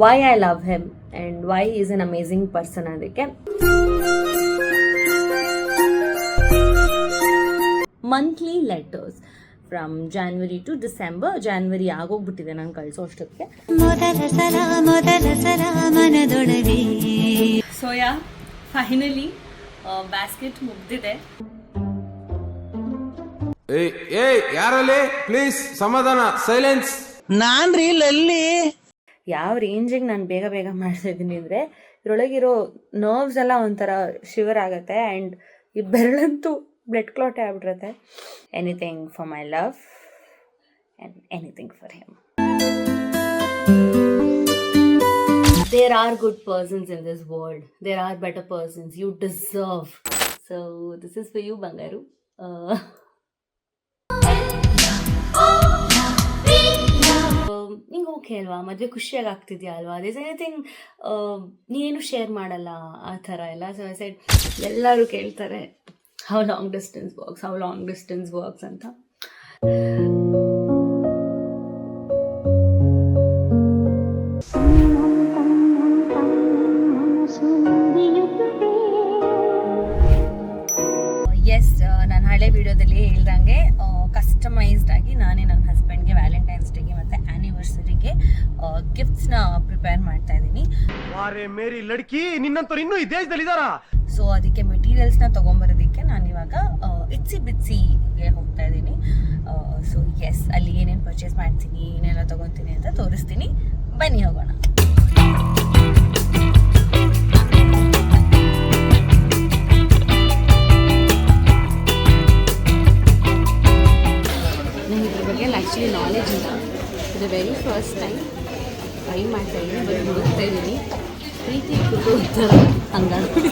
Why I love him and why he is an amazing person ಅದಕ್ಕೆ monthly letters from January to December. January ಆಗೋಗ್ಬಿಟ್ಟಿದೆ ನಾನು ಕಳಿಸೋ ಅಷ್ಟೊತ್ತಿಗೆ. Soya finally basket ಮುಗ್ದಿದೆ. ಯಾರಲ್ಲಿ ಪ್ಲೀಸ್ ಸಮಾಧಾನ, ಸೈಲೆನ್ಸ್. ನಾನ್ರಿ ಲಲ್ಲಿ. ಯಾವ ರೇಂಜಿಗೆ ನಾನು ಬೇಗ ಬೇಗ ಮಾಡ್ತಾ ಇದ್ದೀನಿ ಅಂದರೆ ಇದರೊಳಗಿರೋ ನರ್ವ್ಸ್ ಎಲ್ಲ ಒಂಥರ ಶಿವರ್ ಆಗುತ್ತೆ ಆ್ಯಂಡ್ ಈ ಬೆರಳಂತೂ ಬ್ಲಡ್ ಕ್ಲಾಟೇ ಆಗ್ಬಿಟ್ಟಿರುತ್ತೆ. Anything for my love and anything for him. There are good persons in this world. There are better persons. You deserve. So this is for you, Bangaru. ನಿಂಗೆ ಓಕೆ ಅಲ್ವಾ, ಮದುವೆ ಖುಷಿಯಾಗಿ ಆಗ್ತಿದ್ಯಾ ಅಲ್ವಾ, ದಿಸ್ ಎನಿಥಿಂಗ್ ನೀನೇನು share ಮಾಡಲ್ಲ ಆ ಥರ ಎಲ್ಲ. ಸೊ ಐ ಸೆಡ್ ಎಲ್ಲರೂ ಕೇಳ್ತಾರೆ ಹೌ ಲಾಂಗ್ ಡಿಸ್ಟೆನ್ಸ್ ವರ್ಕ್ಸ್ ಅಂತ. ಎಸ್, ನಾನು ಹಳೆ ವಿಡಿಯೋದಲ್ಲಿ ಹೇಳ್ದಂಗೆ ಕಸ್ಟಮೈಸ್ಡ್ ಆಗಿ ನಾನೇ ನನ್ನ ಹಸ್ಬೆಂಡ್ಗೆ ವ್ಯಾಲೆಂಟೈನ್ಸ್ ಡೇಗೆ ಮತ್ತು ಆ್ಯನಿವರ್ಸರಿಗೆ ಗಿಫ್ಟ್ಸ್ನ ಪ್ರಿಪೇರ್ ಮಾಡ್ತಾ ಇದ್ದೀನಿ. ಮೇರಿ ಲಡ್ಕಿ, ನಿನ್ನಂತವ್ರು ಇನ್ನೂ ಈ ದೇಶದಲ್ಲಿ ಇದ್ದಾರಾ? ಸೊ ಅದಕ್ಕೆ ಮೆಟೀರಿಯಲ್ಸ್ನ ತೊಗೊಂಬರೋದಕ್ಕೆ ನಾನು ಇವಾಗ ಇಟ್ಸಿ ಬಿಟ್ಸಿಗೆ ಹೋಗ್ತಾ ಇದ್ದೀನಿ. ಸೊ ಎಸ್, ಅಲ್ಲಿ ಏನೇನು ಪರ್ಚೇಸ್ ಮಾಡ್ತೀನಿ, ಏನೆಲ್ಲ ತೊಗೊತೀನಿ ಅಂತ ತೋರಿಸ್ತೀನಿ. ಬನ್ನಿ ಹೋಗೋಣ. ನನಗೆ ಇದ್ರ ಬಗ್ಗೆ ಆ್ಯಕ್ಚುಲಿ ನಾಲೆಜ್ ಇಲ್ಲ. ಇದು ವೆರಿ ಫಸ್ಟ್ ಟೈಮ್ ಟ್ರೈ ಮಾಡ್ತಾ ಇದ್ದೀನಿ, ಬಟ್ ಹುಡುಕ್ತಾ ಇದ್ದೀನಿ. ಪ್ರೀತಿ ಕುಟುಂಬ ಹಂಗಾಗಿ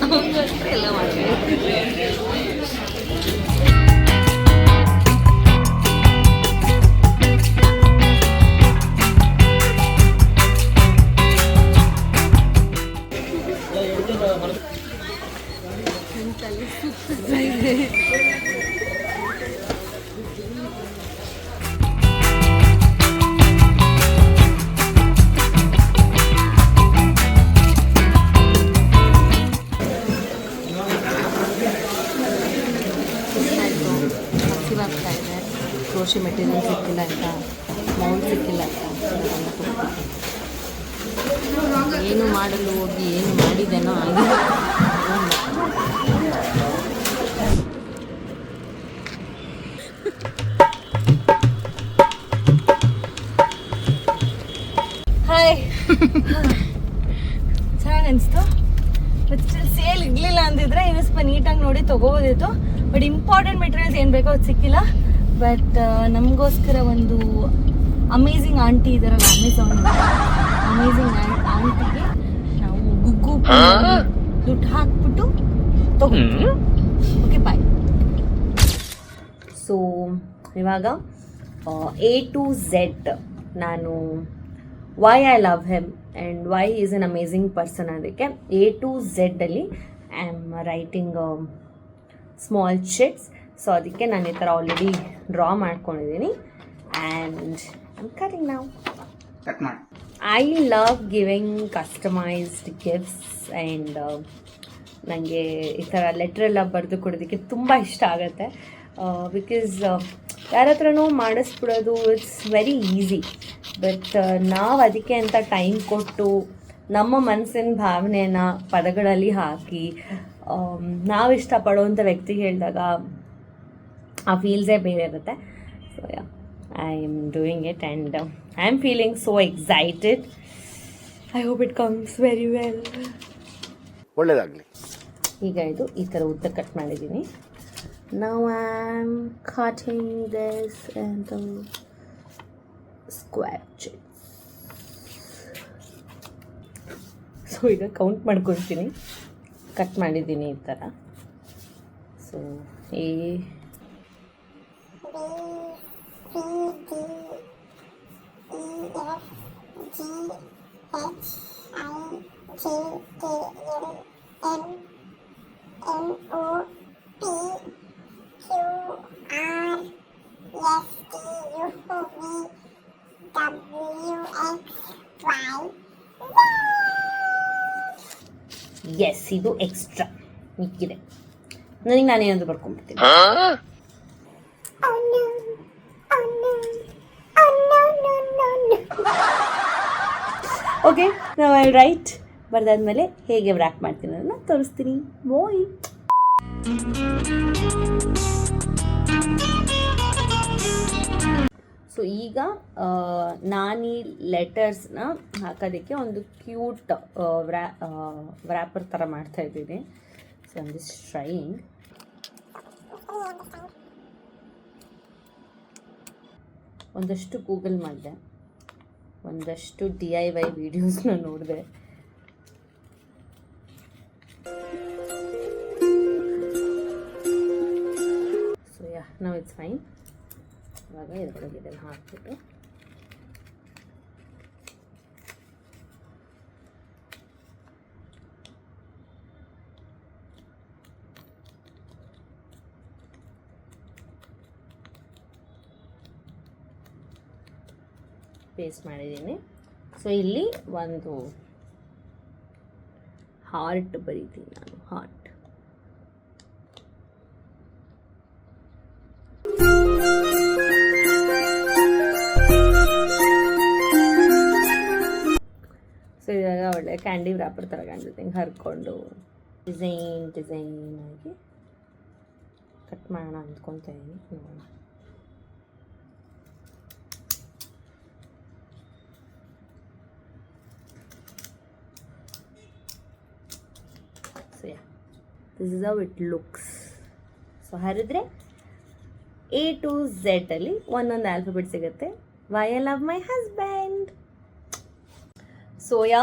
ಅವನಿಗೋಸ್ಕರ ಎಲ್ಲ ಮಾಡ್ತೀನಿ. ಕ್ರೋಶಿ ಮೆಟೀರಿಯಲ್ ಸಿಕ್ಕಿಲ್ಲ ಅಂತ, ಮೌಲ್ಡ್ ಸಿಕ್ಕಿಲ್ಲ ಅಂತ, ಏನು ಮಾಡಲು ಹೋಗಿ ಏನು ಮಾಡಿದ್ದೇನೋ ಆಗಿದೆ. ಹಾಯ್, ಚೆನ್ನಾಗಿ ಅನಿಸ್ತು. ಬಟ್ ಸ್ಟಿಲ್ ಸೇಲ್ ಇರಲಿಲ್ಲ ಅಂದಿದ್ರೆ ಇನ್ನೂ ಸ್ವಲ್ಪ ನೀಟಾಗಿ ನೋಡಿ ತೊಗೋಬೋದಿತ್ತು. ಬಟ್ ಇಂಪಾರ್ಟೆಂಟ್ ಮೆಟೀರಿಯಲ್ಸ್ ಏನು ಬೇಕೋ ಅದು ಸಿಕ್ಕಿಲ್ಲ. ಬಟ್ ನಮಗೋಸ್ಕರ ಒಂದು ಅಮೇಝಿಂಗ್ ಆಂಟಿ ಇದಾರಲ್ಲ, ಅಮೇಝಿಂಗ್ ಆಂಟಿಗೆ ನಾವು ಗುಗ್ಗು ದುಡ್ಡು ಹಾಕ್ಬಿಟ್ಟು ತಗೊಂಡು ಓಕೆ ಬಾಯ್. ಸೊ ಇವಾಗ A to Z ನಾನು why I love him and why is an amazing person ಅದಕ್ಕೆ A to Z ಅಲ್ಲಿ I am writing small chits. So ಅದಕ್ಕೆ ನಾನು ಈ ಥರ ಆಲ್ರೆಡಿ ಡ್ರಾ ಮಾಡ್ಕೊಂಡಿದ್ದೀನಿ and I am cutting now. I love giving customised gifts and ನನಗೆ ಈ ಥರ ಲೆಟ್ರೆಲ್ಲ ಬರೆದು ಕೊಡೋದಕ್ಕೆ ತುಂಬ ಇಷ್ಟ ಆಗುತ್ತೆ. ಬಿಕಾಸ್ ಯಾರ ಹತ್ರನೂ ಮಾಡಿಸ್ಬಿಡೋದು ಇಟ್ಸ್ ವೆರಿ ಈಸಿ. ಬಟ್ ನಾವು ಅದಕ್ಕೆ ಅಂತ ಟೈಮ್ ಕೊಟ್ಟು ನಮ್ಮ ಮನಸ್ಸಿನ ಭಾವನೆಯನ್ನು ಪದಗಳಲ್ಲಿ ಹಾಕಿ ನಾವು ಇಷ್ಟಪಡೋವಂಥ ವ್ಯಕ್ತಿಗೆ ಹೇಳಿದಾಗ ಆ ಫೀಲ್ಸೇ ಬೇರೆ ಇರುತ್ತೆ. So yeah, I am doing it and I am feeling so excited. I hope it comes very well. ಒಳ್ಳೆಯದಾಗಲಿ. ಈಗ ಇದು ಈ ಥರ ಉದ್ದ ಕಟ್ ಮಾಡಿದ್ದೀನಿ. Now I'm cutting this into square chits. So ಈಗ ಕೌಂಟ್ ಮಾಡ್ಕೊಳ್ತೀನಿ. ಕಟ್ ಮಾಡಿದ್ದೀನಿ ಈ ಥರ. So A B C D E F G H I J K L M N O P S, ಇದು ಎಕ್ಸ್ಟ್ರಾ ಮಿಕ್ಕಿದೆ. ನನಗೆ ನಾನೇನಾದರೂ ಬರ್ಕೊಂಡ್ಬಿಡ್ತೀನಿ. ಓಕೆ, ನಾವು ಐ ರೈಟ್. ಬರ್ದಾದ್ಮೇಲೆ ಹೇಗೆ ವ್ರ್ಯಾಪ್ ಮಾಡ್ತೀನಿ ಅದನ್ನು ತೋರಿಸ್ತೀನಿ. ಬಾಯ್. ಸೊ ಈಗ ನಾನೀ ಲೆಟರ್ಸ್ನ ಹಾಕೋದಕ್ಕೆ ಒಂದು ಕ್ಯೂಟ್ ವ್ರ್ಯಾಪರ್ ಥರ ಮಾಡ್ತಾ ಇದ್ದೀನಿ. So I am just trying. ಒಂದಷ್ಟು ಗೂಗಲ್ ಮಾಡಿದೆ, ಒಂದಷ್ಟು DIY ವಿಡಿಯೋಸ್ನ ನೋಡಿದೆ. So yeah, now it's fine. ಇವಾಗ ಇದರೊಳಗೆ ಇದನ್ನು ಹಾಕ್ಬಿಟ್ಟು ಪೇಸ್ಟ್ ಮಾಡಿದ್ದೀನಿ. ಸೊ ಇಲ್ಲಿ ಒಂದು ಹಾರ್ಟ್ ಬರೀತೀನಿ ನಾನು, ಹಾರ್ಟ್. ಸೊ ಇವಾಗ ಒಳ್ಳೆ ಕ್ಯಾಂಡಿ ವ್ರಾಪರ್ ಥರ ಕಾಣಿಸುತ್ತೆ. ಹಿಂಗೆ ಹರ್ಕೊಂಡು ಡಿಸೈನ್ ಆಗಿ ಕಟ್ ಮಾಡೋಣ ಅಂದ್ಕೊತಾ ಇದ್ದೀನಿ. ನೋಡೋಣ. So yeah, this is how it looks. So ಹರಿದ್ರೆ A to Z ಅಲ್ಲಿ ಒಂದೊಂದು ಆಲ್ಫಾಬೆಟ್ ಸಿಗುತ್ತೆ. Why I love my husband. So yeah,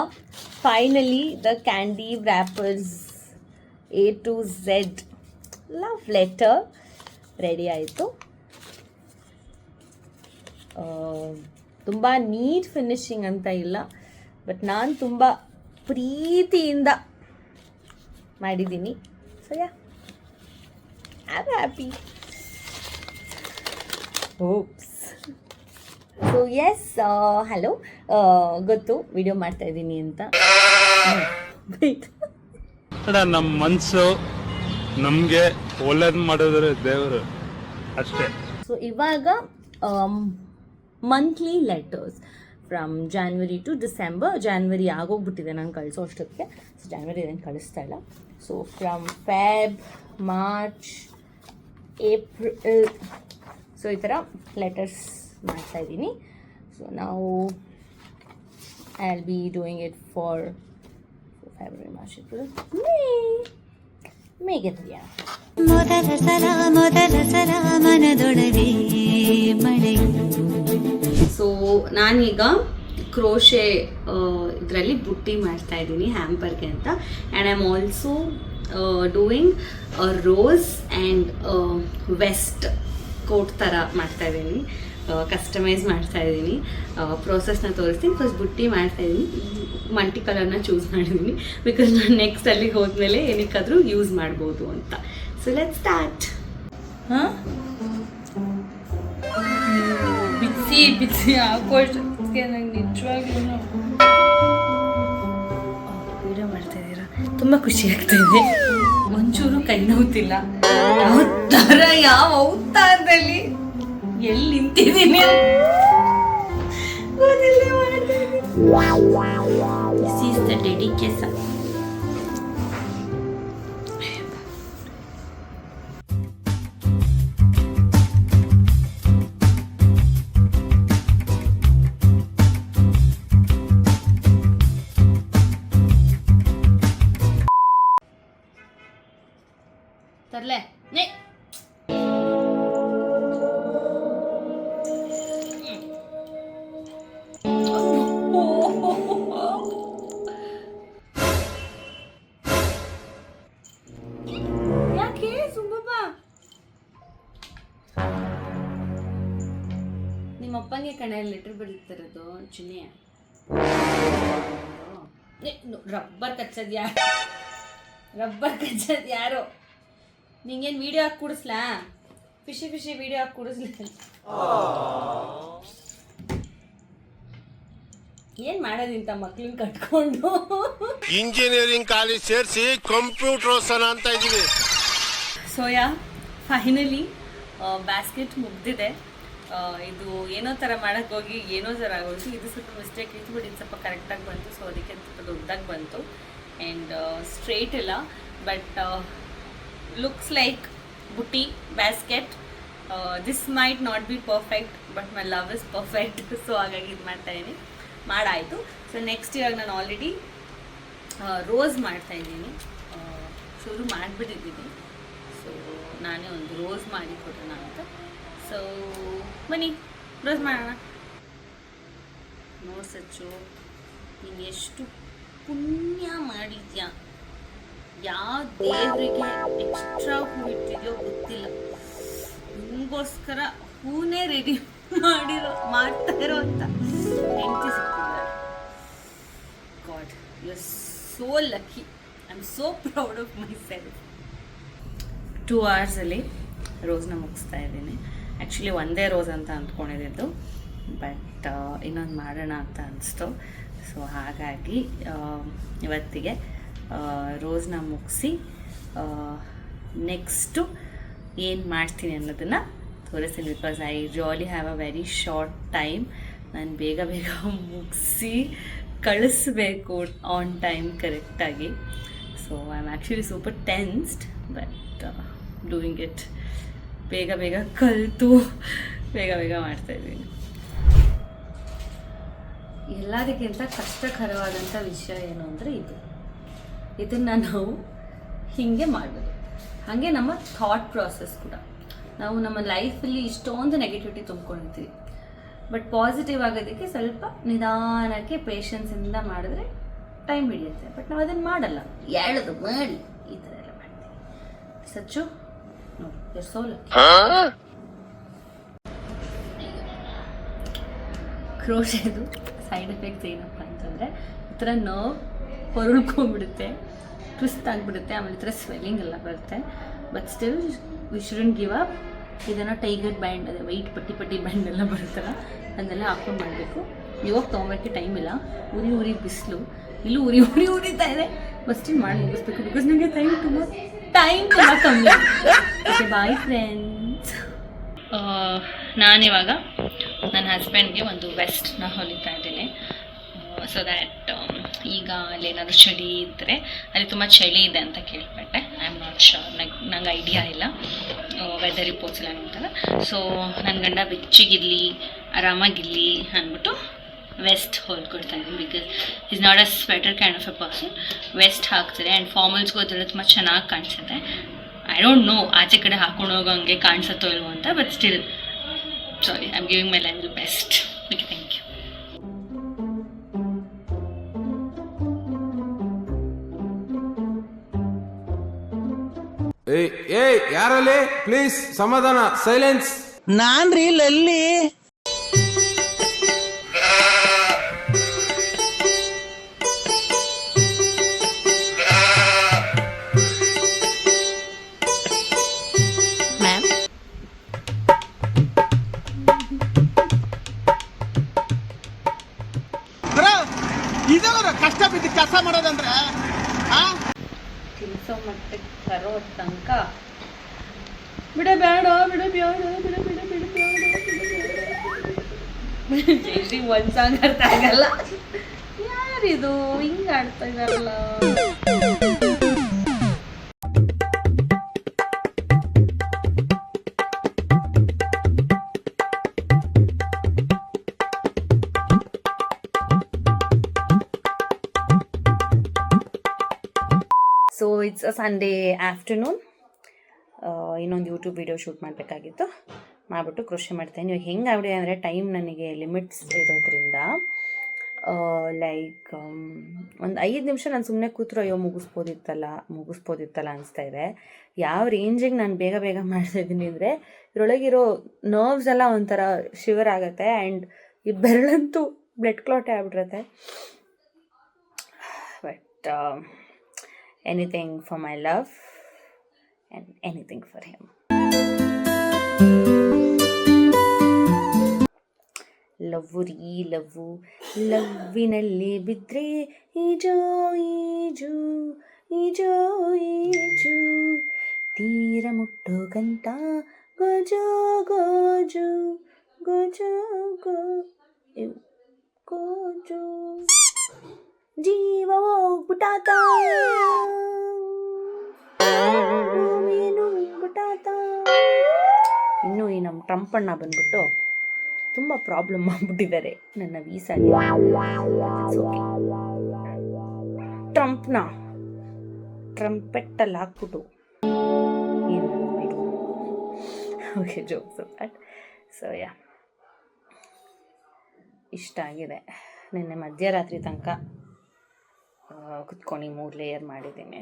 finally the candy wrappers A to Z love letter ready ಆಯಿತು. ತುಂಬ ನೀಟ್ ಫಿನಿಶಿಂಗ್ ಅಂತ ಇಲ್ಲ, but ನಾನು ತುಂಬ ಪ್ರೀತಿಯಿಂದ ಮಾಡಿದ್ದೀನಿ. So yeah, I am happy. Oops. So yes, hello, ಗೊತ್ತು ವಿಡಿಯೋ ಮಾಡ್ತಾ ಇದ್ದೀನಿ ಅಂತ. ನಮ್ಮ ಮನಸ್ಸು ನಮಗೆ ಒಳ್ಳೇದು ಮಾಡಿದ್ರೆ ದೇವರು ಅಷ್ಟೇ. ಸೊ ಇವಾಗ monthly letters from January to December. January ಆಗೋಗ್ಬಿಟ್ಟಿದೆ ನಾನು ಕಳಿಸೋ ಅಷ್ಟೊತ್ತಿಗೆ. ಸೊ ಜಾನ್ವರಿ ಏನು ಕಳಿಸ್ತಾ ಇಲ್ಲ. So from Feb, March, April, so ಈ ಥರ ಲೆಟರ್ಸ್ ಮಾಡ್ತಾಯಿದ್ದೀನಿ. ಸೊ ನಾವು I will be doing it for February, March, April, ಮೇಗೆ ತರಿಯ. ಮೊದಲ ಸಲ ಮನದೊಳಗೆ ಮಳೆಯು. ಸೊ ನಾನೀಗ ಕ್ರೋಶೆ ಇದರಲ್ಲಿ ಬುಟ್ಟಿ ಮಾಡ್ತಾ ಇದ್ದೀನಿ ಹ್ಯಾಂಪರ್ಗೆ ಅಂತ. And I am also doing rose and waistcoat ಥರ ಮಾಡ್ತಾ ಇದ್ದೀನಿ, ಕಸ್ಟಮೈಸ್ ಮಾಡ್ತಾ ಇದ್ದೀನಿ. ಪ್ರೋಸೆಸ್ನ ತೋರಿಸ್ತೀನಿ. ಫಸ್ಟ್ ಬುಟ್ಟಿ ಮಾಡ್ತಾ ಇದ್ದೀನಿ. ಮಲ್ಟಿ ಕಲರ್ನ ಚೂಸ್ ಮಾಡಿದ್ದೀನಿ ಬಿಕಾಸ್ ನಾನು ನೆಕ್ಸ್ಟ್ ಅಲ್ಲಿಗೆ ಹೋದ್ಮೇಲೆ ಏನಕ್ಕಾದರೂ ಯೂಸ್ ಮಾಡ್ಬೋದು ಅಂತ. So let's start. ಹಾಂ, ಬಿಚ್ಚಿ ಹಾಕೋಷ್ಟಕ್ಕೆ ನಂಗೆ ನಿಜವಾಗ್ಲೂ ವಿಡಿಯೋ ಮಾಡ್ತಾ ಇದ್ದೀರಾ, ತುಂಬ ಖುಷಿ ಆಗ್ತಾ ಇದೆ. ಒಂಚೂರು ಕೈ ನೋವುತ್ತಿಲ್ಲ. ಯಾವ ಥರ ಯಾವ ಅವತಾರದಲ್ಲಿ ಎಲ್ಲಿ ನಿಂತಿದ್ದೀನಿ ಗೊತ್ತಿಲ್ಲ. This is the dedication. ತರ್ಲೆ ಯಾಕೆ ಸುಬ್ಬಪ್ಪ? ನಿಮ್ಮಪ್ಪಂಗೆ ಕಣೆ ಲೆಟರ್ ಬರೀತಿರೋದು ಚಿನ್ನೆ. ರಬ್ಬರ್ ಕಚ್ಚದ್ ಯಾರು? ನಿಂಗೇನು ವಿಡಿಯೋ ಹಾಕಿ ಕೂಡಿಸ್ಲಾ? ಫಿಶಿ ವಿಡಿಯೋ ಹಾಕಿ ಕೂಡಿಸ್ಲಿ. ಏನು ಮಾಡೋದಿಂತ ಮಕ್ಳನ್ನ ಕಟ್ಕೊಂಡು ಇಂಜಿನಿಯರಿಂಗ್ ಕಾಲೇಜ್ ಸೇರಿಸಿ ಕಂಪ್ಯೂಟರ್ ಓದ್ಸೋಣ ಅಂತ ಇದೀವಿ. ಸೊ ಫೈನಲಿ ಬ್ಯಾಸ್ಕೆಟ್ ಮುಗ್ದಿದೆ. ಇದು ಏನೋ ಥರ ಮಾಡೋಕ್ಕೆ ಹೋಗಿ ಏನೋ ಥರ ಆಗೋಯ್ತು. ಇದು ಸ್ವಲ್ಪ ಮಿಸ್ಟೇಕ್ ಇತ್ತು, ಬಟ್ ಇದು ಸ್ವಲ್ಪ ಕರೆಕ್ಟಾಗಿ ಬಂತು. ಸೊ ಅದಕ್ಕೆ ಸ್ವಲ್ಪ ದೊಡ್ಡದಾಗಿ ಬಂತು ಆ್ಯಂಡ್ ಸ್ಟ್ರೇಟ್ ಇಲ್ಲ, ಬಟ್ ಲುಕ್ಸ್ ಲೈಕ್ ಬುಟ್ಟಿ basket. This might not be perfect, but my love is perfect. So ಹಾಗಾಗಿ ಇದು ಮಾಡ್ತಾಯಿದ್ದೀನಿ, ಮಾಡಾಯಿತು. ಸೊ ನೆಕ್ಸ್ಟ್ ಇವಾಗ ನಾನು ಆಲ್ರೆಡಿ ರೋಸ್ ಮಾಡ್ತಾಯಿದ್ದೀನಿ, ಶುರು ಮಾಡಿಬಿಟ್ಟಿದ್ದೀನಿ. ಸೊ ನಾನೇ ಒಂದು ರೋಸ್ ಮಾಡಿ ಕೊಡೋಣ ಅಂತ. ಸೊ ಬನ್ನಿ ರೋಸ್ ಮಾಡೋಣ. ನೋಡ್ ಸಚ್ಚು, ನೀನು ಎಷ್ಟು ಪುಣ್ಯ ಮಾಡಿದ್ಯಾ, ಯಾವ ದೇವರಿಗೆ ಎಕ್ಸ್ಟ್ರಾ ಹೂ ಇಟ್ಟಿದೆಯೋ ಗೊತ್ತಿಲ್ಲ, ನಿಮಗೋಸ್ಕರ ಹೂನೇ ರೆಡಿ ಮಾಡ್ತಾ ಇರೋ ಅಂತ ಹೆಂಡತಿ ಸಿಕ್ಕಿದ್ದಾರೆ. God, you are so lucky. I am so proud of myself. 2 ಅವರ್ಸಲ್ಲಿ ರೋಸ್ನ ಮುಗಿಸ್ತಾ ಇದ್ದೀನಿ. ಆ್ಯಕ್ಚುಲಿ ಒಂದೇ ರೋಸ್ ಅಂತ ಅಂದ್ಕೊಂಡಿದ್ದು, ಬಟ್ ಇನ್ನೊಂದು ಮಾಡೋಣ ಅಂತ ಅನಿಸ್ತು. ಸೊ ಹಾಗಾಗಿ ಇವತ್ತಿಗೆ ರೋಸ್ನ ಮುಗಿಸಿ ನೆಕ್ಸ್ಟು ಏನು ಮಾಡ್ತೀನಿ ಅನ್ನೋದನ್ನು ತೋರಿಸ್ತೀನಿ. Because I really have a very short time. ನಾನು ಬೇಗ ಬೇಗ ಮುಗಿಸಿ ಕಳಿಸ್ಬೇಕು ಆನ್ ಟೈಮ್ ಕರೆಕ್ಟಾಗಿ. So I am actually super tensed, but doing it. ಬೇಗ ಬೇಗ ಕಲಿತು ಬೇಗ ಬೇಗ ಮಾಡ್ತಾಯಿದ್ದೀನಿ. ಎಲ್ಲದಕ್ಕಿಂತ ಕಷ್ಟಕರವಾದಂಥ ವಿಷಯ ಏನು ಅಂದರೆ ಇದನ್ನು ನಾವು ಹೀಗೆ ಮಾಡಬೇಕು. ಹಾಗೆ ನಮ್ಮ ಥಾಟ್ ಪ್ರಾಸೆಸ್ ಕೂಡ. ನಾವು ನಮ್ಮ ಲೈಫಲ್ಲಿ ಇಷ್ಟೊಂದು ನೆಗೆಟಿವಿಟಿ ತುಂಬ್ಕೊಂಡಿರ್ತೀವಿ, ಬಟ್ ಪಾಸಿಟಿವ್ ಆಗೋದಕ್ಕೆ ಸ್ವಲ್ಪ ನಿಧಾನಕ್ಕೆ ಪೇಷನ್ಸಿಂದ ಮಾಡಿದ್ರೆ ಟೈಮ್ ಹಿಡಿಯುತ್ತೆ. ಬಟ್ ನಾವು ಅದನ್ನು ಮಾಡಲ್ಲ, ಹೇಳೋದು ಮಾಡಿ ಈ ಥರ ಎಲ್ಲ ಮಾಡ್ತೀವಿ. ಸಚ್ಚು ನೋಡಿ, ಸೋ ಲಕ್ಕಿ. ಕ್ರೋಶೆದು ಸೈಡ್ ಎಫೆಕ್ಟ್ಸ್ ಏನಪ್ಪ ಅಂತಂದರೆ, ಈ ಥರ ನೋವು ಹೊರಳ್ಕೊಂಡ್ಬಿಡುತ್ತೆ, ಟ್ವಿಸ್ಟ್ ಆಗಿಬಿಡುತ್ತೆ, ಆಮೇಲೆ ಈ ಥರ ಸ್ವೆಲ್ಲಿಂಗ್ ಎಲ್ಲ ಬರುತ್ತೆ. But still we shouldn't give up. ಇದನ್ನು ಟೈಗರ್ ಬ್ಯಾಂಡ್, ಅದೇ ವೈಟ್ ಪಟ್ಟಿ ಬ್ಯಾಂಡ್ ಎಲ್ಲ ಬರುತ್ತಲ್ಲ, ಅದನ್ನೆಲ್ಲ ಹಾಕ್ಕೊಂಡು ಮಾಡಬೇಕು. ಇವಾಗ ತೊಗೊಳಕ್ಕೆ ಟೈಮ್ ಇಲ್ಲ, ಉರಿ ಬಿಸಿಲು, ಇಲ್ಲೂ ಉರಿತಾ ಇದೆ. ಬಟ್ ಸ್ಟಿಲ್ ಮಾಡಿ ಮುಗಿಸ್ಬೇಕು, ಬಿಕಾಸ್ ನನಗೆ ಟೈಮ್ ತುಂಬ ಕಮ್ಮಿ. Okay, bye friends. ನಾನಿವಾಗ ನನ್ನ ಹಸ್ಬೆಂಡ್ಗೆ ಒಂದು ವೆಸ್ಟ್ನ ಹೊಲಿತಾ ಇದ್ದೀನಿ. ಸೊ ದ್ಯಾಟ್ ಈಗ ಅಲ್ಲೇನಾದರೂ ಚಳಿ ಇದ್ದರೆ, ಅಲ್ಲಿ ತುಂಬ ಚಳಿ ಇದೆ ಅಂತ ಕೇಳ್ಪಟ್ಟೆ. ಐ ಆಮ್ ನಾಟ್ ಶೋರ್, ನಂಗೆ ಐಡಿಯಾ ಇಲ್ಲ, ವೆದರ್ ರಿಪೋರ್ಟ್ಸ್ ಎಲ್ಲ ನೋಡ್ತಾರೆ. ಸೊ ನನ್ನ ಗಂಡ ಬೆಚ್ಚಿಗಿರಲಿ, ಆರಾಮಾಗಿರಲಿ ಅಂದ್ಬಿಟ್ಟು ವೆಸ್ಟ್ ಹೊಲ್ಕೊಡ್ತಾ ಇದ್ದೀನಿ. Because is not a sweater kind of a person. Vest ಹಾಕ್ತಾರೆ ಆ್ಯಂಡ್ ಫಾರ್ಮಲ್ಸ್ಗೂ ಅದೆಲ್ಲ ತುಂಬ ಚೆನ್ನಾಗಿ ಕಾಣಿಸುತ್ತೆ. ಐ ಡೋಂಟ್ ನೋ ಆಚೆ ಕಡೆ ಹಾಕೊಂಡು ಹೋಗೋಂಗೆ ಕಾಣಿಸುತ್ತೋ ಇಲ್ವೋ ಅಂತ, but still sorry, I am giving my level best. Okay, thank you. ಏಯ್ ಯಾರಲ್ಲಿ ಪ್ಲೀಸ್ ಸಮಾಧಾನ, ಸೈಲೆನ್ಸ್. ನಾನ್ರಿ ಲಲ್ಲಿ. ಮ್ಯಾಮ್, ಇದೆಲ್ಲ ಕಷ್ಟ ಬಿದ್ದು ಕೆಲಸ ಮಾಡೋದಂದ್ರೆ ತಿನ್ಸೋ ಮಟ್ಟಕ್ಕೆ ತರೋ ತನಕ ಬಿಡಬೇಡ. ಜೈಸಿ ಒಂದು ಸಾಂಗ್ ಅರ್ಥ ಆಗಲ್ಲ. ಯಾರಿದು ಹಿಂಗೆ ಆಡ್ತಾ ಇದಾರಲ್ಲ? So it's a Sunday afternoon. ಇನ್ನೊಂದು ಯೂಟ್ಯೂಬ್ ವಿಡಿಯೋ ಶೂಟ್ ಮಾಡಬೇಕಾಗಿತ್ತು, ಮಾಡಿಬಿಟ್ಟು ಕೃಷಿ ಮಾಡ್ತೇನೆ. ಇವಾಗ ಹೆಂಗೆ ಆಗ್ಬಿಡಿ ಅಂದರೆ, ಟೈಮ್ ನನಗೆ ಲಿಮಿಟ್ಸ್ ಇರೋದ್ರಿಂದ ಲೈಕ್ ಒಂದು 5 ನಿಮಿಷ ನಾನು ಸುಮ್ಮನೆ ಕೂತ್ರು ಅಯ್ಯೋ ಮುಗಿಸ್ಬೋದಿತ್ತಲ್ಲ ಅನಿಸ್ತಾ ಇದೆ. ಯಾವ ರೇಂಜಿಗೆ ನಾನು ಬೇಗ ಬೇಗ ಮಾಡ್ತಾಯಿದ್ದೀನಿ ಅಂದರೆ, ಇದರೊಳಗಿರೋ ನರ್ವ್ಸ್ ಎಲ್ಲ ಒಂಥರ ಶಿವರ್ ಆಗುತ್ತೆ ಆ್ಯಂಡ್ ಈ ಬೆರಳಂತೂ ಬ್ಲಡ್ ಕ್ಲಾಟೇ ಆಗ್ಬಿಟ್ಟಿರುತ್ತೆ. But anything for my love and anything for him. Love ರೀ ಲವ್ವು, ಲವ್ವಿನಲ್ಲಿ ಬಿದ್ದರೆ ಈಜೋ ಈಜು ಈಜೋ ಈಜು, ತೀರ ಮುಟ್ಟೋಗಂತ ಗೋಜು ಗೋಜು ಗೋಜು ಗೋಜು, ಜೀವ ಹೋಗ್ಬಿಟ್ಟಾತ ಬಿಟ್ಟಾತ. ಇನ್ನು ಈ ನಮ್ಮ ಟ್ರಂಪ್ ಅಣ್ಣ ಬಂದ್ಬಿಟ್ಟು ತುಂಬ ಪ್ರಾಬ್ಲಮ್ ಮಾಡಿಬಿಟ್ಟಿದ್ದಾರೆ ನನ್ನ ವೀಸಾಗೆ. ಟ್ರಂಪ್ನ ಟ್ರಂಪೆಟ್ಟಲ್ಲಿ ಹಾಕ್ಬಿಟ್ಟು ಏನು okay jokes that. So yeah, ಇಷ್ಟ ಆಗಿದೆ. ನಿನ್ನೆ ಮಧ್ಯರಾತ್ರಿ ತನಕ ಕುತ್ಕೊಂಡು 3 ಲೇಯರ್ ಮಾಡಿದ್ದೀನಿ,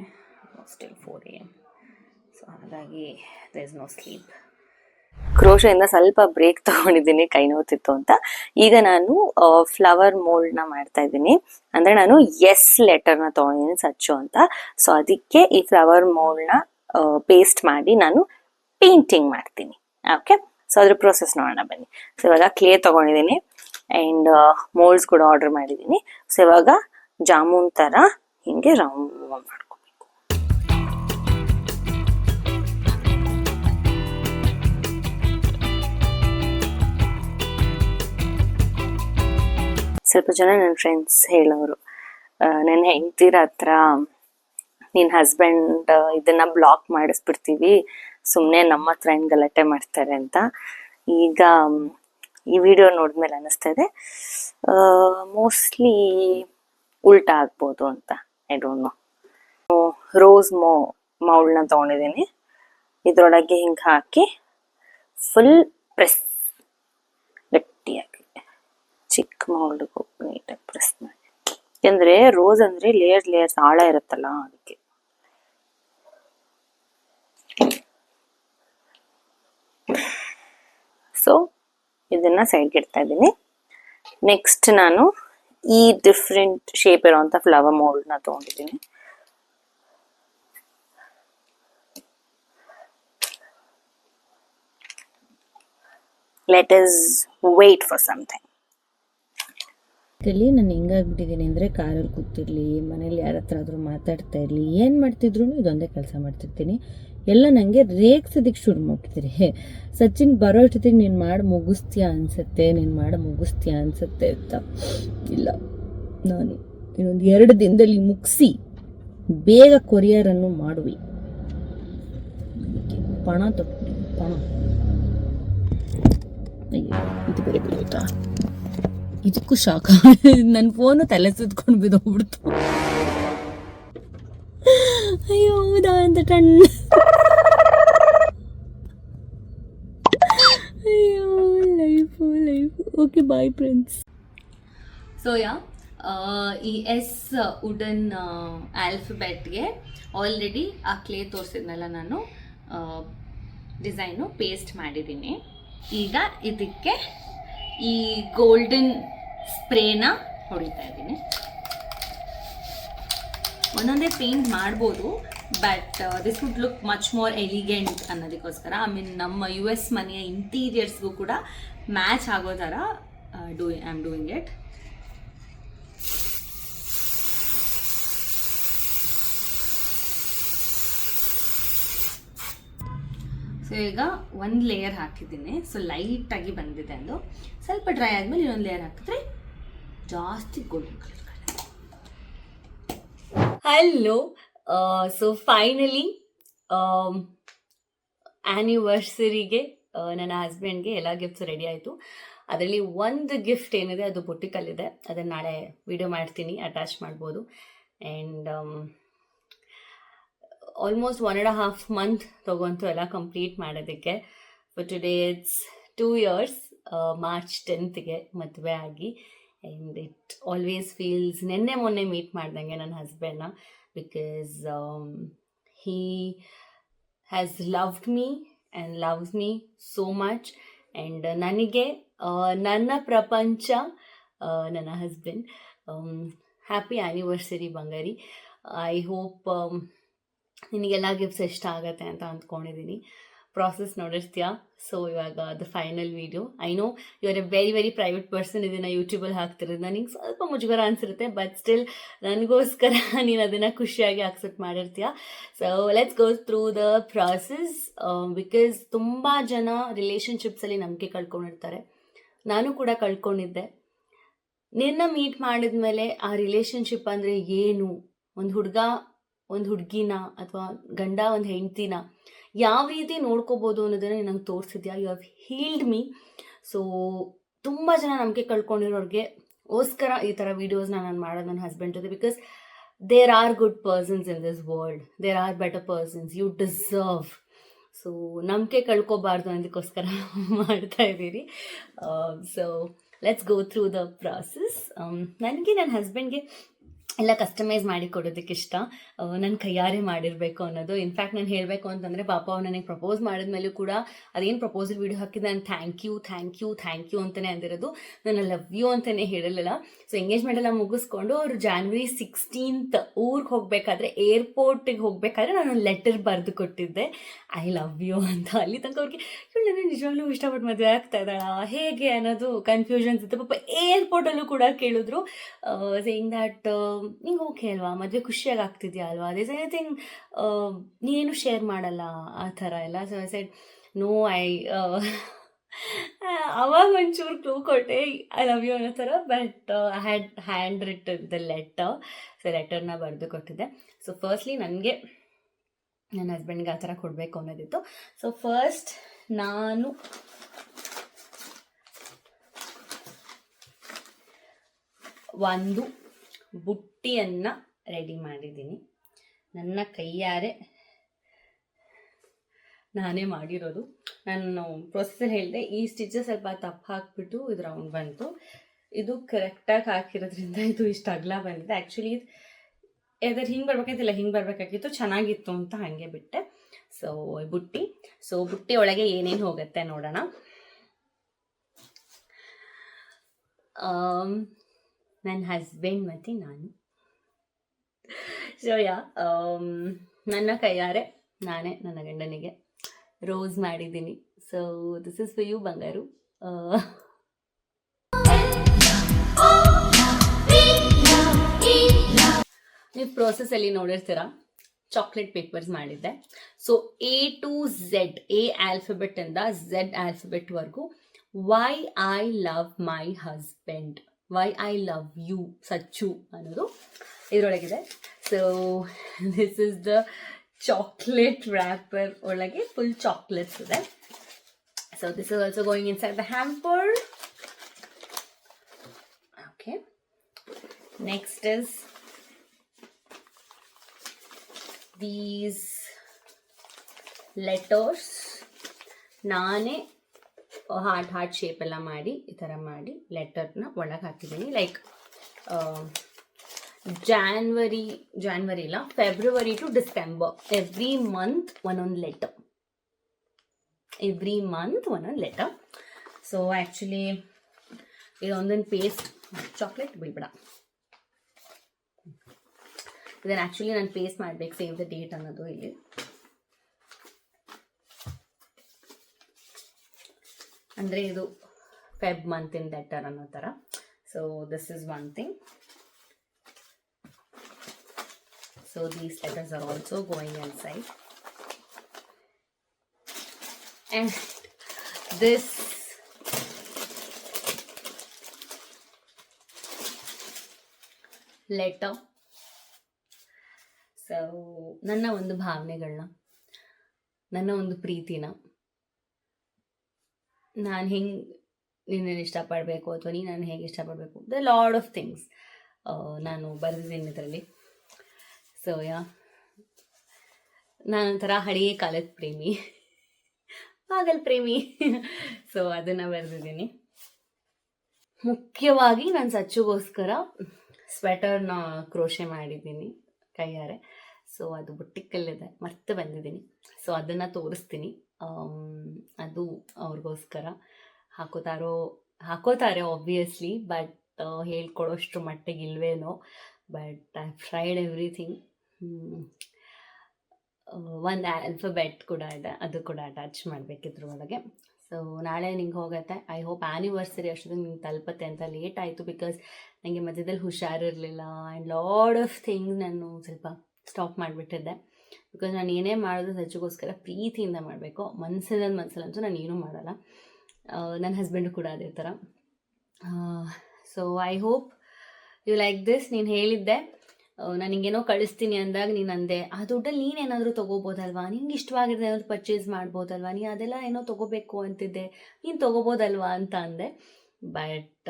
ಸ್ಟಿಲ್ 4 AM. ಸೊ ಹಾಗಾಗಿ ದೇರ್ ಇಸ್ ನೋ ಸ್ಲೀಪ್. ಕ್ರೋಶೆಯಿಂದ ಸ್ವಲ್ಪ ಬ್ರೇಕ್ ತೊಗೊಂಡಿದ್ದೀನಿ, ಕೈ ನೋವುತ್ತಿತ್ತು ಅಂತ. ಈಗ ನಾನು ಫ್ಲವರ್ ಮೋಲ್ಡ್ನ ಮಾಡ್ತಾ ಇದ್ದೀನಿ. ಅಂದರೆ ನಾನು ಎಸ್ ಲೆಟರ್ನ ತೊಗೊಂಡಿದ್ದೀನಿ, ಸಚ್ಚು ಅಂತ. ಸೊ ಅದಕ್ಕೆ ಈ ಫ್ಲವರ್ ಮೋಲ್ಡ್ನ ಪೇಸ್ಟ್ ಮಾಡಿ ನಾನು ಪೇಂಟಿಂಗ್ ಮಾಡ್ತೀನಿ. ಓಕೆ, ಸೊ ಅದ್ರ ಪ್ರೊಸೆಸ್ ನೋಡೋಣ ಬನ್ನಿ. ಸೊ ಇವಾಗ ಕ್ಲೇ ತೊಗೊಂಡಿದ್ದೀನಿ ಆ್ಯಂಡ್ ಮೋಲ್ಡ್ಸ್ ಕೂಡ ಆರ್ಡರ್ ಮಾಡಿದ್ದೀನಿ. ಸೊ ಇವಾಗ ಜಾಮೂನ್ ಥರ ಹಿಂಗೆ ರೌಂಡ್ ಮಾಡ್ಕೊ. ಸ್ವಲ್ಪ ಜನ ನನ್ನ ಫ್ರೆಂಡ್ಸ್ ಹೇಳೋರು, ನನ್ನ ಹೆಂಡ್ತಿರ ಹತ್ರ ನಿನ್ನ ಹಸ್ಬೆಂಡ್ ಇದನ್ನು ಬ್ಲಾಕ್ ಮಾಡಿಸ್ಬಿಡ್ತೀವಿ, ಸುಮ್ಮನೆ ನಮ್ಮ ಹತ್ರ ಏನು ಗಲಾಟೆ ಮಾಡ್ತಾರೆ ಅಂತ. ಈಗ ಈ ವಿಡಿಯೋ ನೋಡಿದ್ಮೇಲೆ ಅನ್ನಿಸ್ತಾ ಇದೆ ಮೋಸ್ಟ್ಲಿ ಉಲ್ಟಾ ಆಗ್ಬೋದು ಅಂತ. I don't no. ರೋಸ್ ಮೌಲ್ಡ್ನ ತೊಗೊಂಡಿದ್ದೀನಿ. ಇದರೊಳಗೆ ಹಿಂಗೆ ಹಾಕಿ ಫುಲ್ ಪ್ರೆಸ್ ಗಟ್ಟಿಯಾಗಿ ಚಿಕ್ಕ ಮೌಲ್ಡ್ಗೂ ನೀಟಾಗಿ ಪ್ರೆಸ್ ಮಾಡಿ. ಯಾಕೆಂದರೆ ರೋಸ್ ಅಂದರೆ ಲೇಯರ್ಸ್ ಆಳ ಇರುತ್ತಲ್ಲ, ಅದಕ್ಕೆ. ಸೊ ಇದನ್ನು ಸೈಡ್ಗೆ ಇಡ್ತಾ ಇದ್ದೀನಿ. ನೆಕ್ಸ್ಟ್ ನಾನು ಈ ಡಿಫ್ರೆಂಟ್ ಶೇಪ್ ಇರೋವಂಥ ಫ್ಲವರ್ ಮೋಲ್ಡ್ನ ತೊಗೊಂಡಿದ್ದೀನಿ. Let us wait for some time. ನಾನು ಹೆಂಗಾಗ್ಬಿಟ್ಟಿದ್ದೀನಿ ಅಂದರೆ, ಕಾರಲ್ಲಿ ಕೂತಿರ್ಲಿ, ಮನೇಲಿ ಯಾರ ಹತ್ರ ಆದರೂ ಮಾತಾಡ್ತಾ ಇರಲಿ, ಏನು ಮಾಡ್ತಿದ್ರು ಇದೊಂದೇ ಕೆಲಸ ಮಾಡ್ತಿರ್ತೀನಿ. ಎಲ್ಲ ನನಗೆ ರೇಗ್ಸೋದಕ್ಕೆ ಶುರು ಮಾಡ್ತಿರ್ತೀರಿ. ಸಚಿನ್ ಬರೋ ಅಷ್ಟೊತ್ತಿಗೆ ನೀನು ಮಾಡಿ ಮುಗಿಸ್ತೀಯಾ ಅನಿಸುತ್ತೆ ಅಂತ. ಇಲ್ಲ, ನಾನು ಇನ್ನೊಂದು 2 ದಿನದಲ್ಲಿ ಮುಗಿಸಿ ಬೇಗ ಕೊರಿಯರನ್ನು ಮಾಡುವಿ. ಪಣ ತೊಟ್ಟು ಪಣ. ಇದು ಬೇರೆ ಬೀಳುತ್ತಾ? ಇದಕ್ಕೂ ಶಾಖ. ನನ್ನ ಫೋನು ತಲೆ ಸುತ್ಕೊಂಡು ಬಿದ್ದೋಗ್ಬಿಡ್ತು. ಅಯ್ಯೋ ಹೌದಾ ಅಂತ ಟಣ್ಣ. ಅಯ್ಯೋ life. Okay, bye friends. So yeah, ಈ ಎಸ್ ವುಡನ್ ಆಲ್ಫಬೆಟ್ಗೆ ಆಲ್ರೆಡಿ ಆ ಕ್ಲೇ ತೋರಿಸಿದ್ನಲ್ಲ ನಾನು, ಡಿಸೈನು ಪೇಸ್ಟ್ ಮಾಡಿದ್ದೀನಿ. ಈಗ ಇದಕ್ಕೆ ಈ ಗೋಲ್ಡನ್ ಸ್ಪ್ರೇನ ಹೊಡಿತಾ ಇದ್ದೀನಿ. ಒಂದೊಂದೇ ಪೇಂಟ್ ಮಾಡ್ಬೋದು, but this would look much more elegant ಅನ್ನೋದಕ್ಕೋಸ್ಕರ, ಐ ಮೀನ್ ನಮ್ಮ US ಮನೆಯ ಇಂಟೀರಿಯರ್ಸ್ಗೂ ಕೂಡ ಮ್ಯಾಚ್ ಆಗೋ ಥರ I am doing it. So ಈಗ 1 ಲೇಯರ್ ಹಾಕಿದ್ದೀನಿ. ಸೊ ಲೈಟಾಗಿ ಬಂದಿದೆ ಅಂದು. ಸ್ವಲ್ಪ ಡ್ರೈ ಆದಮೇಲೆ ಇನ್ನೊಂದು ಲೇಯರ್ ಹಾಕಿದ್ರೆ ಜಾಸ್ತಿ golden colour. Hello. So finally ಆ್ಯನಿವರ್ಸರಿಗೆ ನನ್ನ ಹಸ್ಬೆಂಡ್ಗೆ ಎಲ್ಲ ಗಿಫ್ಟ್ಸ್ ರೆಡಿ ಆಯಿತು. ಅದರಲ್ಲಿ ಒಂದು ಗಿಫ್ಟ್ ಏನಿದೆ ಅದು ಬುಟ್ಟಿಕಲ್ಲಿದೆ, ಅದನ್ನು ನಾಳೆ ವಿಡಿಯೋ ಮಾಡ್ತೀನಿ, ಅಟ್ಯಾಚ್ ಮಾಡ್ಬೋದು. ಆ್ಯಂಡ್ ಆಲ್ಮೋಸ್ಟ್ 1.5 month ತಗೊಂತು ಎಲ್ಲ ಕಂಪ್ಲೀಟ್ ಮಾಡೋದಕ್ಕೆ. For today it's 2 years. March 10th ಮದುವೆ ಆಗಿ. ಆ್ಯಂಡ್ ಇಟ್ ಆಲ್ವೇಸ್ ಫೀಲ್ಸ್, ನೆನ್ನೆ ಮೊನ್ನೆ ಮೀಟ್ ಮಾಡ್ದಂಗೆ ನನ್ನ ಹಸ್ಬೆಂಡ್ನ, because he has loved me and loves me so much. And ನನಗೆ ನನ್ನ ಪ್ರಪಂಚ ನನ್ನ ಹಸ್ಬೆಂಡ್. ಹ್ಯಾಪಿ ಆ್ಯನಿವರ್ಸರಿ ಬಂಗಾರಿ. ಐ ಹೋಪ್ ನಿನಗೆಲ್ಲ ಗಿಫ್ಟ್ಸ್ ಇಷ್ಟ ಆಗುತ್ತೆ ಅಂತ ಅಂದ್ಕೊಂಡಿದ್ದೀನಿ. ಪ್ರಾಸೆಸ್ ನೋಡಿರ್ತೀಯ. ಸೊ ಇವಾಗ ಅದು final video. I know you are a very private person, ಇದನ್ನು ಯೂಟ್ಯೂಬಲ್ಲಿ ಹಾಕ್ತಿರೋದು ನನಗೆ ಸ್ವಲ್ಪ ಮುಜುಗರ ಅನಿಸಿರುತ್ತೆ, ಬಟ್ ಸ್ಟಿಲ್ ನನಗೋಸ್ಕರ ನೀನು ಅದನ್ನು ಖುಷಿಯಾಗಿ ಅಕ್ಸೆಪ್ಟ್ ಮಾಡಿರ್ತೀಯ. So let's go through the process. Because ತುಂಬ ಜನ ರಿಲೇಷನ್ಶಿಪ್ಸಲ್ಲಿ ನಂಬಿಕೆ ಕಳ್ಕೊಂಡಿರ್ತಾರೆ. ನಾನು ಕೂಡ ಕಳ್ಕೊಂಡಿದ್ದೆ. ನಿನ್ನ ಮೀಟ್ ಮಾಡಿದ್ಮೇಲೆ ಆ ರಿಲೇಷನ್ಶಿಪ್ ಅಂದರೆ ಏನು, ಒಂದು ಹುಡುಗ ಒಂದು ಹುಡುಗಿನ ಅಥವಾ ಗಂಡ ಒಂದು ಹೆಂಡ್ತಿನ ಯಾವ ರೀತಿ ನೋಡ್ಕೋಬೋದು ಅನ್ನೋದನ್ನು ನಂಗೆ ತೋರಿಸಿದ್ಯಾ. You have healed me. So ತುಂಬ ಜನ ನಂಬಿಕೆ ಕಳ್ಕೊಂಡಿರೋರಿಗೆ ಓಸ್ಕರ ಈ ಥರ ವೀಡಿಯೋಸ್ನ ನಾನು ಮಾಡೋದು ನನ್ನ ಹಸ್ಬೆಂಡ್ ಜೊತೆ. Because there are good persons in this world, there are better persons, you deserve. So ನಂಬಿಕೆ ಕಳ್ಕೊಬಾರ್ದು ಅನ್ನೋದಕ್ಕೋಸ್ಕರ ಮಾಡ್ತಾ ಇದ್ದೀರಿ. So let's go through the process. ನನಗೆ ನನ್ನ ಹಸ್ಬೆಂಡ್ಗೆ ಎಲ್ಲ ಕಸ್ಟಮೈಸ್ ಮಾಡಿ ಕೊಡೋದಕ್ಕೆ ಇಷ್ಟ. ನನ್ನ ಕೈಯಾರೆ ಮಾಡಿರಬೇಕು ಅನ್ನೋದು. ಇನ್ಫ್ಯಾಕ್ಟ್ ನಾನು ಹೇಳಬೇಕು ಅಂತಂದರೆ ಪಾಪ ಅವ್ರು ನನಗೆ ಪ್ರಪೋಸ್ ಮಾಡಿದ್ಮೇಲೂ ಕೂಡ ಅದೇನು ಪ್ರಪೋಸಲ್ ವೀಡಿಯೋ ಹಾಕಿದ್ದು ನಾನು ಥ್ಯಾಂಕ್ ಯು ಅಂತಲೇ ಅಂದಿರೋದು, ನಾನು ಲವ್ ಯು ಅಂತಲೇ ಹೇಳಲಿಲ್ಲ. ಸೊ ಎಂಗೇಜ್ಮೆಂಟ್ ಎಲ್ಲ ಮುಗಿಸ್ಕೊಂಡು ಅವರು January 16th ಊರಿಗೆ ಹೋಗಬೇಕಾದ್ರೆ, ಏರ್ಪೋರ್ಟಿಗೆ ಹೋಗಬೇಕಾದ್ರೆ ನಾನು ಲೆಟರ್ ಬರೆದು ಕೊಟ್ಟಿದ್ದೆ, ಐ ಲವ್ ಯು ಅಂತ. ಅಲ್ಲಿ ತನಕ ಅವ್ರಿಗೆ ಇವಳು ನನಗೆ ನಿಜವಾಗ್ಲೂ ಇಷ್ಟಪಟ್ಟು ಮದುವೆ ಆಗ್ತಾ ಇದ್ದಾಳ ಹೇಗೆ ಅನ್ನೋದು ಕನ್ಫ್ಯೂಷನ್ಸ್ ಇತ್ತು. ಪಾಪ ಏರ್ಪೋರ್ಟಲ್ಲೂ ಕೂಡ ಕೇಳಿದ್ರು, ಸೇಯಿಂಗ್ ದ್ಯಾಟ್ ನಿಂಗೆ ಓಕೆ ಅಲ್ವಾ, ಮದುವೆ ಖುಷಿಯಾಗಿ ಆಗ್ತಿದ್ಯಾ ಅಲ್ವಾ, ಅದೇ ಎನಿಥಿಂಗ್ ನೀನೇನು ಶೇರ್ ಮಾಡಲ್ಲ ಆ ಥರ ಎಲ್ಲ. ಸೊ ಐ ಸೆಡ್ ನೋ, ಅವಾಗ ಒಂಚೂರು ಕ್ಲೂ ಕೊಟ್ಟೆ, ಐ ಲವ್ ಯು ಅನ್ನೋ ಥರ. But I had handwritten the letter. So ಲೆಟರ್ನ ಬರೆದು ಕೊಟ್ಟಿದ್ದೆ. ಸೊ ಫಸ್ಟ್ಲಿ ನನಗೆ ನನ್ನ ಹಸ್ಬೆಂಡ್ಗೆ ಆ ಥರ ಕೊಡಬೇಕು ಅನ್ನೋದಿತ್ತು. ಸೊ ಫಸ್ಟ್ ನಾನು ಒಂದು ಬುಟ್ಟಿಯನ್ನು ರೆಡಿ ಮಾಡಿದ್ದೀನಿ. ನನ್ನ ಕೈಯಾರೆ ನಾನೇ ಮಾಡಿರೋದು. ನಾನು ಪ್ರೊಸೆಸರ್ ಹೇಳಿದೆ, ಈ ಸ್ಟಿಚಸ್ ಸ್ವಲ್ಪ ತಪ್ಪು ಹಾಕ್ಬಿಟ್ಟು ಇದು ರೌಂಡ್ ಬಂತು. ಇದು ಕರೆಕ್ಟಾಗಿ ಹಾಕಿರೋದ್ರಿಂದ ಇದು ಇಷ್ಟು ಅಗಲ ಬಂದಿದೆ. ಆ್ಯಕ್ಚುಲಿ ಎದರ್ ಹಿಂಗೆ ಬರ್ಬೇಕಾಗಿತ್ತಿಲ್ಲ, ಹಿಂಗೆ ಬರಬೇಕಾಗಿತ್ತು, ಚೆನ್ನಾಗಿತ್ತು ಅಂತ ಹಾಗೆ ಬಿಟ್ಟೆ. ಸೊ ಬುಟ್ಟಿ. ಸೊ ಬುಟ್ಟಿ ಒಳಗೆ ಏನೇನು ಹೋಗುತ್ತೆ ನೋಡೋಣ. ನನ್ನ ಹಸ್ಬೆಂಡ್ ಮತ್ತು ನಾನು. ಸೊ ನನ್ನ ಕೈಯಾರೆ ನಾನೇ ನನ್ನ ಗಂಡನಿಗೆ ರೋಸ್ ಮಾಡಿದ್ದೀನಿ. So this is for you ಬಂಗಾರು. ನೀವು ಪ್ರೋಸೆಸ್ಸಲ್ಲಿ ನೋಡಿರ್ತೀರ, ಚಾಕ್ಲೇಟ್ ಪೇಪರ್ಸ್ ಮಾಡಿದ್ದೆ. So A to Z, A ಆಲ್ಫಬೆಟಿಂದ Z ಆಲ್ಫಬೆಟ್ವರೆಗೂ why I love my husband, why I love you Sachchu ಅನ್ನೋದು ಇದರೊಳಗಿದೆ. So this is the chocolate wrapper, ಒಳಗೆ ಫುಲ್ ಚಾಕ್ಲೇಟ್ಸ್ ಇದೆ. So this is also going inside the hamper. Okay, next is these letters. ನಾನೇ heart shape ಎಲ್ಲ ಮಾಡಿ ಈ ಥರ ಮಾಡಿ ಲೆಟರ್ನ ಒಳಗೆ ಹಾಕಿದ್ದೀನಿ. ಲೈಕ್ ಜಾನ್ವರಿ ಇಲ್ಲ, February to December, every month ಒಂದೊಂದು ಲೆಟರ್. ಸೊ ಆ್ಯಕ್ಚುಲಿ ಇದೊಂದೊಂದು ಪೇಸ್ಟ್, ಚಾಕ್ಲೇಟ್ ಬಿಡ್ಬೇಡ, ಇದನ್ನು ಆ್ಯಕ್ಚುಲಿ ನಾನು ಪೇಸ್ಟ್ ಮಾಡಬೇಕು, ಸೇವ್ ದ ಡೇಟ್ ಅನ್ನೋದು ಇಲ್ಲಿ. ಅಂದರೆ ಇದು ಫೆಬ್ ಮಂತಿನ ಲೆಟರ್ ಅನ್ನೋ ಥರ. So this is one thing. So these letters are also going inside. And this letter, so ನನ್ನ ಒಂದು ಭಾವನೆಗಳನ್ನ, ನನ್ನ ಒಂದು ಪ್ರೀತಿನ, ನಾನು ಹೆಂಗೆ ನಿನ್ನನ್ನು ಇಷ್ಟಪಡಬೇಕು ಅಥವಾ ನೀನು ನಾನು ಹೇಗೆ ಇಷ್ಟಪಡಬೇಕು, ದ ಲಾಡ್ ಆಫ್ ಥಿಂಗ್ಸ್ ನಾನು ಬರೆದಿದ್ದೀನಿ ಇದರಲ್ಲಿ. ಸೊ ನಾನೊಂಥರ ಹಳೆಯ ಕಾಲದ ಪ್ರೇಮಿ, ಪಾಗಲ್ ಪ್ರೇಮಿ. ಸೊ ಅದನ್ನು ಬರೆದಿದ್ದೀನಿ. ಮುಖ್ಯವಾಗಿ ನಾನು ಸಚ್ಚುಗೋಸ್ಕರ ಸ್ವೆಟರ್ನ ಕ್ರೋಶೆ ಮಾಡಿದ್ದೀನಿ ಕೈಯಾರೆ. ಸೊ ಅದು ಬುಟ್ಟಿಕಲ್ಲಿದೆ, ಮತ್ತೆ ಬಂದಿದ್ದೀನಿ. ಸೊ ಅದನ್ನು ತೋರಿಸ್ತೀನಿ. ಅದು ಅವ್ರಿಗೋಸ್ಕರ ಹಾಕೋತಾರೆ ಆಬ್ವಿಯಸ್ಲಿ, ಬಟ್ ಹೇಳ್ಕೊಡೋಷ್ಟು ಮಟ್ಟಿಗೆ ಇಲ್ವೇನೋ. But I tried everything. ಒಂದು ಆಲ್ಫಬೆಟ್ ಕೂಡ ಇದೆ, ಅದು ಕೂಡ ಅಟ್ಯಾಚ್ ಮಾಡಬೇಕಿದ್ರ ಒಳಗೆ. ಸೊ ನಾಳೆ ನಿಂಗೆ ಹೋಗುತ್ತೆ. ಐ ಹೋಪ್ ಆ್ಯನಿವರ್ಸರಿ ಅಷ್ಟೊತ್ತಿಗೆ ನಿಂಗೆ ತಲುಪತ್ತೆ ಅಂತ. ಲೇಟ್ ಆಯಿತು ಬಿಕಾಸ್ ನನಗೆ ಮಧ್ಯದಲ್ಲಿ ಹುಷಾರಿರಲಿಲ್ಲ ಆ್ಯಂಡ್ ಲಾಡ್ ಆಫ್ ಥಿಂಗ್ಸ್ ನಾನು ಸ್ವಲ್ಪ ಸ್ಟಾಪ್ ಮಾಡಿಬಿಟ್ಟಿದ್ದೆ. ಬಿಕಾಸ್ ನಾನು ಏನೇ ಮಾಡೋದು ಸಜ್ಜಿಗೋಸ್ಕರ ಪ್ರೀತಿಯಿಂದ ಮಾಡಬೇಕು. ಮನಸ್ಸಲ್ಲಂತೂ ನಾನು ಏನೂ ಮಾಡಲ್ಲ. ನನ್ನ ಹಸ್ಬೆಂಡು ಕೂಡ ಅದೇ ಥರ. So I hope you like this. ನೀನು ಹೇಳಿದ್ದೆ ನಾನು ಹಿಂಗೇನೋ ಕಳಿಸ್ತೀನಿ ಅಂದಾಗ ನೀನು ಅಂದೆ ಆ ದುಡ್ಡಲ್ಲಿ ನೀನೇನಾದರೂ ತೊಗೋಬೋದಲ್ವಾ, ನಿಂಗೆ ಇಷ್ಟವಾಗಿರೋದು ಏನಾದರೂ ಪರ್ಚೇಸ್ ಮಾಡ್ಬೋದಲ್ವಾ, ನೀ ಅದೆಲ್ಲ ಏನೋ ತೊಗೋಬೇಕು ಅಂತಿದ್ದೆ, ನೀನು ತೊಗೋಬೋದಲ್ವಾ ಅಂತ ಅಂದೆ. ಬಟ್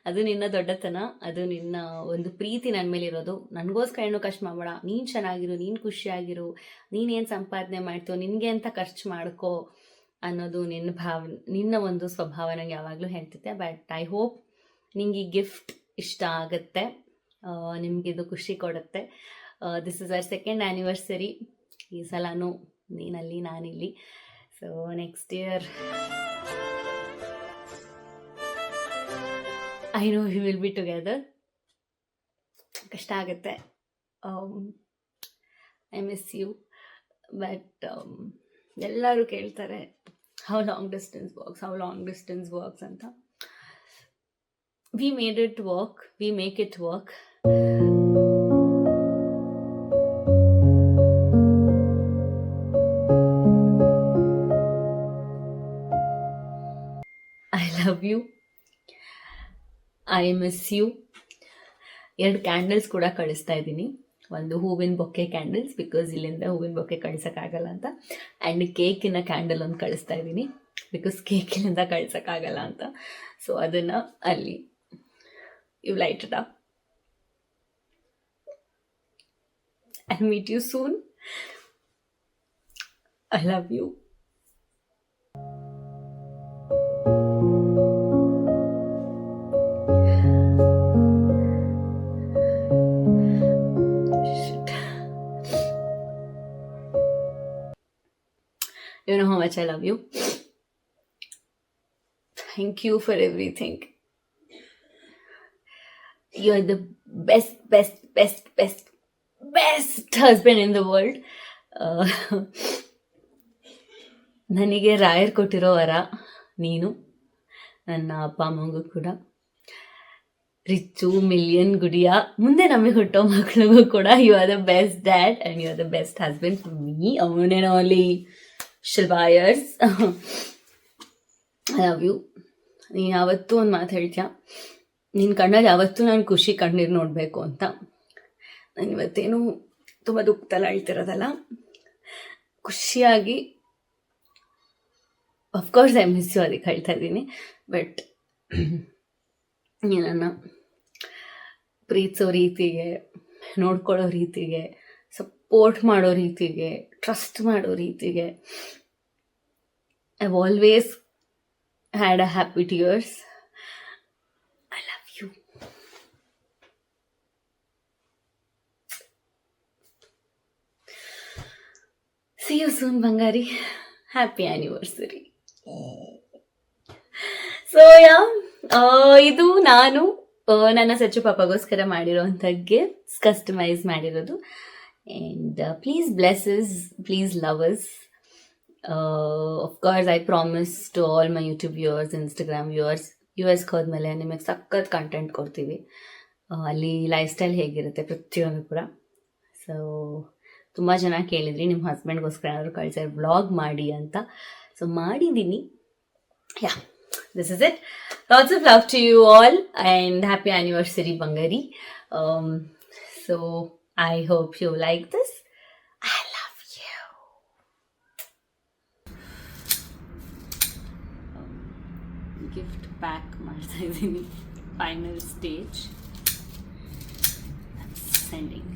ಅದು ನಿನ್ನ ದೊಡ್ಡತನ, ಅದು ನಿನ್ನ ಒಂದು ಪ್ರೀತಿ ನನ್ನ ಮೇಲಿರೋದು. ನನಗೋಸ್ಕರ ಏನೋ ಖರ್ಚು ಮಾಡಬೇಡ, ನೀನು ಚೆನ್ನಾಗಿರು, ನೀನು ಖುಷಿಯಾಗಿರು, ನೀನೇನು ಸಂಪಾದನೆ ಮಾಡ್ತೀವೋ ನಿನಗೆ ಅಂತ ಖರ್ಚು ಮಾಡ್ಕೋ ಅನ್ನೋದು ನಿನ್ನ ಒಂದು ಸ್ವಭಾವ ನನಗೆ ಯಾವಾಗಲೂ ಹೇಳ್ತಿದ್ದೆ. ಬಟ್ ಐ ಹೋಪ್ ನಿಂಗೆ ಈ ಗಿಫ್ಟ್ ಇಷ್ಟ ಆಗುತ್ತೆ, ನಿಮಗಿದು ಖುಷಿ ಕೊಡುತ್ತೆ. This is our 2nd anniversary. ಈ ಸಲನೂ ನೀನಲ್ಲಿ ನಾನಿಲ್ಲಿ. So next year I know we will be together. ಕಷ್ಟ ಆಗುತ್ತೆ. I miss you. ಬಟ್ ಎಲ್ಲರೂ ಕೇಳ್ತಾರೆ ಹೌ ಲಾಂಗ್ ಡಿಸ್ಟೆನ್ಸ್ ವರ್ಕ್ಸ್ ಅಂತ. we made it work, we make it work. I love you, I miss you. 2 candles ಕೂಡ ಕಳಿಸ್ತಾ ಇದ್ದೀನಿ. ಒಂದು ಹೂವಿನ ಬೊಕ್ಕೆ ಕ್ಯಾಂಡಲ್ಸ್, ಬಿಕಾಸ್ ಇಲ್ಲಿಂದ ಹೂವಿನ ಬೊಕ್ಕೆ ಕಳ್ಸೋಕ್ಕಾಗಲ್ಲ ಅಂತ. ಆ್ಯಂಡ್ ಕೇಕಿನ ಕ್ಯಾಂಡಲ್ ಒಂದು ಕಳಿಸ್ತಾ ಇದ್ದೀನಿ, ಬಿಕಾಸ್ ಕೇಕಿನಿಂದ ಕಳ್ಸೋಕ್ಕಾಗಲ್ಲ ಅಂತ. ಸೊ ಅದನ್ನು ಅಲ್ಲಿ you light it up. I'll meet you soon. I love you. Shit. You know how much I love you. Thank you for everything. You're the best husband in the world. ನನಗೆ ರಾಯರ್ ಕೊಟ್ಟಿರೋ ವರ ನೀನು. ನನ್ನ ಅಪ್ಪ ಅಮ್ಮಗೂ ಕೂಡ rich, million, ಗುಡಿಯ, ಮುಂದೆ ನಮಗೆ ಹುಟ್ಟೋ ಮಕ್ಕಳಿಗೂ ಕೂಡ you are the best dad and you are the best husband for me. ಅವನೇನೋ ಅಲ್ಲಿ ಶಿಲ್ಬಾಯರ್ಸ್. I love you. ನೀನು ಯಾವತ್ತೂ ಒಂದು ಮಾತು ಹೇಳ್ತೀಯ, ನಿನ್ನ ಕಣ್ಣಲ್ಲಿ ಯಾವತ್ತೂ ನಾನು ಖುಷಿ ಕಣ್ಣೀರು ನೋಡಬೇಕು ಅಂತ. ನಾನು ಇವತ್ತೇನು ತುಂಬ ದುಃಖದಲ್ಲಿ ಅಳ್ತಿರೋದಲ್ಲ, ಖುಷಿಯಾಗಿ. ಅಫ್ಕೋರ್ಸ್ ಐ ಮಿಸ್ ಯು, ಅದಕ್ಕೆ ಹೇಳ್ತಾ ಇದ್ದೀನಿ. ಬಟ್ ನೀನನ್ನು ಪ್ರೀತಿಸೋ ರೀತಿಗೆ, ನೋಡ್ಕೊಳ್ಳೋ ರೀತಿಗೆ, ಸಪೋರ್ಟ್ ಮಾಡೋ ರೀತಿಗೆ, ಟ್ರಸ್ಟ್ ಮಾಡೋ ರೀತಿಗೆ I always had a happy tears. I love you. See you soon, Bangari. Happy anniversary. So yeah, ಇದು ನಾನು ನನ್ನ ಸಚ್ಚು ಪಾಪಗೋಸ್ಕರ ಮಾಡಿರೋಂಥ ಗಿಫ್ಟ್ಸ್, ಕಸ್ಟಮೈಸ್ ಮಾಡಿರೋದು. And please bless us, please love us. Of course, I promise to all my YouTube viewers, Instagram viewers, US ಹೋದ್ಮೇಲೆ ನಿಮಗೆ ಸಖತ್ content ಕೊಡ್ತೀವಿ. ಅಲ್ಲಿ ಲೈಫ್ ಸ್ಟೈಲ್ ಹೇಗಿರುತ್ತೆ ಪ್ರತಿಯೊಂದು ಕೂಡ. ಸೊ ತುಂಬ ಜನ ಕೇಳಿದ್ರಿ ನಿಮ್ಮ ಹಸ್ಬೆಂಡ್ಗೋಸ್ಕರ ಏನಾದರೂ ಕಳಿಸಿ ವ್ಲಾಗ್ ಮಾಡಿ ಅಂತ. ಸೊ ಮಾಡಿದ್ದೀನಿ. ಯಾ, this is it. Lots of love to you all and happy anniversary, Bangari. So I hope you like this. I love you. Gift pack ಮಾಡ್ತಾ ಇದ್ದೀನಿ. Final stage. Sending.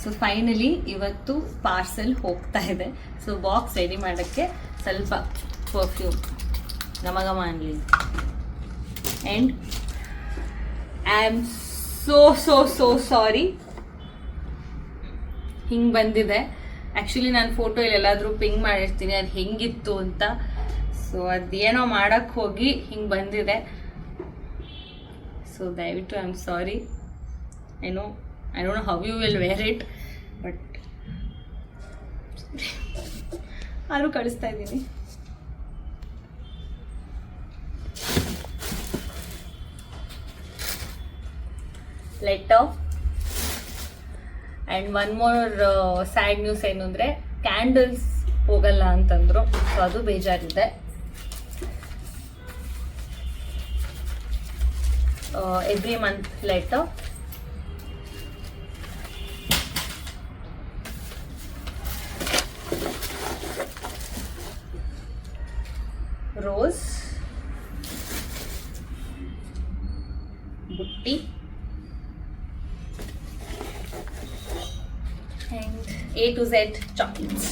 So finally ಇವತ್ತು parcel ಹೋಗ್ತಾ ಇದೆ. So box ready ಮಾಡೋಕ್ಕೆ ಸ್ವಲ್ಪ perfume ಘಮ ಅನ್ಲಿ. And I am so sorry ಹಿಂಗೆ ಬಂದಿದೆ. ಆ್ಯಕ್ಚುಲಿ ನಾನು ಫೋಟೋ ಎಲ್ಲಾದರೂ ಪಿಂಗ್ ಮಾಡಿರ್ತೀನಿ ಅದು ಹೆಂಗಿತ್ತು ಅಂತ. ಸೊ ಅದೇನೋ ಮಾಡೋಕ್ಕೆ ಹೋಗಿ ಹಿಂಗೆ ಬಂದಿದೆ. ಸೊ ದಯವಿಟ್ಟು ಐ ಆಮ್ ಸಾರಿ. ಏನೋ I don't know how you will wear it, but ಆದರೂ ಕಳಿಸ್ತಾ ಇದ್ದೀನಿ. Letter. And one more sad news ಏನು ಅಂದರೆ ಕ್ಯಾಂಡಲ್ಸ್ ಹೋಗಲ್ಲ ಅಂತಂದರು, ಸೊ ಅದು ಬೇಜಾರಿದೆ. Every month letter. ರೋಸ್, ಬುಟ್ಟಿ, and A to Z chocolates.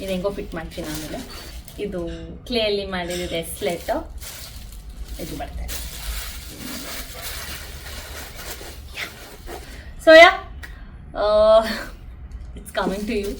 ಇದು ಹೆಂಗೋ ಫಿಟ್ ಮಾಡ್ತೀನಿ ಆಮೇಲೆ. ಇದು ಕ್ಲೇಯಲ್ಲಿ ಮಾಡಿರೋದು ಎಸ್ಲೆಟ್, ಇದು ಬರ್ತಾರೆ. So yeah, it's coming to you.